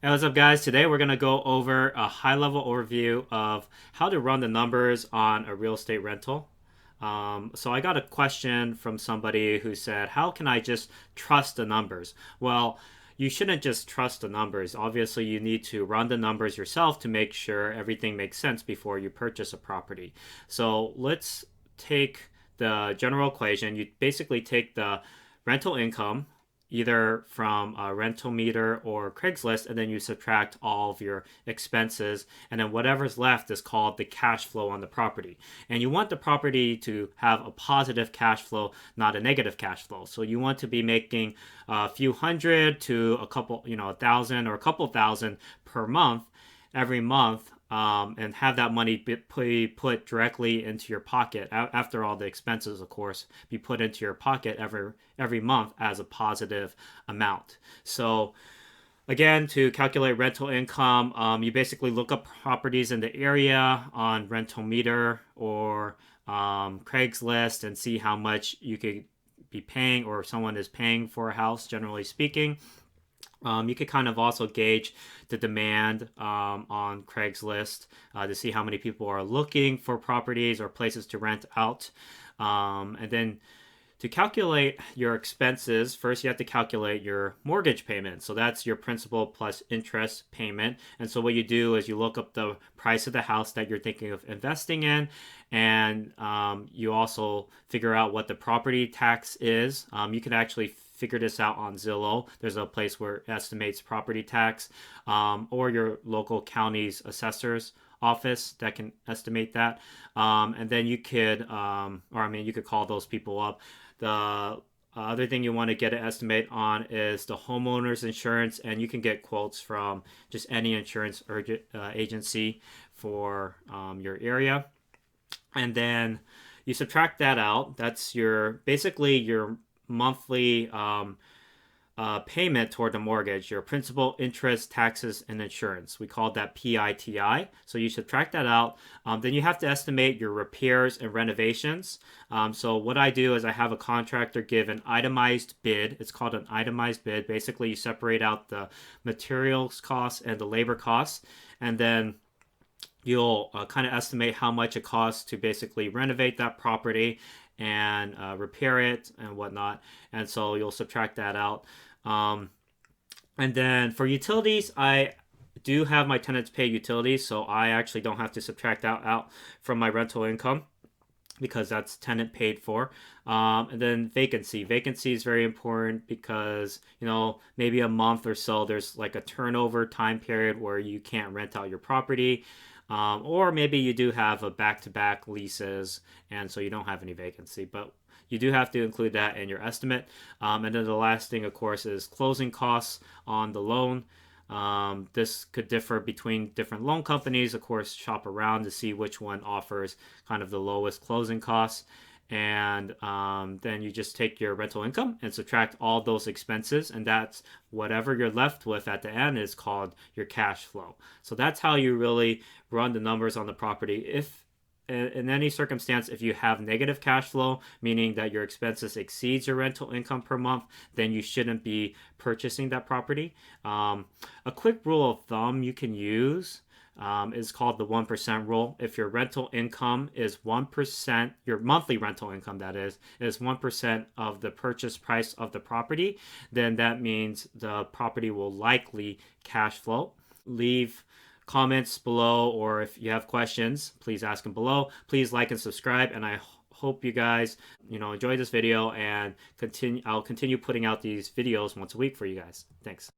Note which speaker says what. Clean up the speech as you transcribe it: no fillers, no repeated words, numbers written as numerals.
Speaker 1: Hey, what's up, guys? Today we're going to go over a high-level overview of how to run the numbers on a real estate rental. So I got a question from somebody who said, how can I just trust the numbers? Well, you shouldn't just trust the numbers. Obviously, you need to run the numbers yourself to make sure everything makes sense before you purchase a property. So let's take the general equation. You basically take the rental income either from a rental meter or Craigslist, and then you subtract all of your expenses, and then whatever's left is called the cash flow on the property. And you want the property to have a positive cash flow, not a negative cash flow. So you want to be making a few hundred to a couple, a thousand or a couple thousand per month, every month, and have that money be put directly into your pocket after all the expenses, of course, be put into your pocket every month as a positive amount. So again, to calculate rental income, you basically look up properties in the area on Rental Meter or Craigslist and see how much you could be paying or someone is paying for a house, generally speaking. You could kind of also gauge the demand on Craigslist to see how many people are looking for properties or places to rent out. And then to calculate your expenses, first you have to calculate your mortgage payment. So that's your principal plus interest payment. And so what you do is you look up the price of the house that you're thinking of investing in, and you also figure out what the property tax is. You can actually figure this out on Zillow. There's a place where it estimates property tax, or your local county's assessor's office that can estimate that. And then you could, you could call those people up. The other thing you want to get an estimate on is the homeowners insurance, and you can get quotes from just any insurance agency for your area. And then you subtract that out. That's basically your monthly payment toward the mortgage, your principal, interest, taxes, and insurance. We call that PITI. So you subtract that out. Then you have to estimate your repairs and renovations. So what I do is I have a contractor give an itemized bid. It's called an itemized bid. Basically, you separate out the materials costs and the labor costs, and then you'll kind of estimate how much it costs to basically renovate that property and repair it and whatnot. And so you'll subtract that out. And then for utilities, I do have my tenants pay utilities, so I actually don't have to subtract that out from my rental income because that's tenant paid for. And then vacancy. Vacancy is very important because, maybe a month or so, there's like a turnover time period where you can't rent out your property. Or maybe you do have a back-to-back leases, and so you don't have any vacancy, but you do have to include that in your estimate. And then the last thing, of course, is closing costs on the loan. This could differ between different loan companies. Of course, shop around to see which one offers kind of the lowest closing costs. And then you just take your rental income and subtract all those expenses, and that's whatever you're left with at the end is called your cash flow. So that's how you really run the numbers on the property. If in any circumstance, if you have negative cash flow, meaning that your expenses exceeds your rental income per month, then you shouldn't be purchasing that property. A quick rule of thumb you can use is called the 1% rule. If your rental income is 1%, your monthly rental income, that is 1% of the purchase price of the property, then that means the property will likely cash flow. Leave comments below, or if you have questions, please ask them below. Please like and subscribe, and I hope you guys enjoy this video, and I'll continue putting out these videos once a week for you guys. Thanks.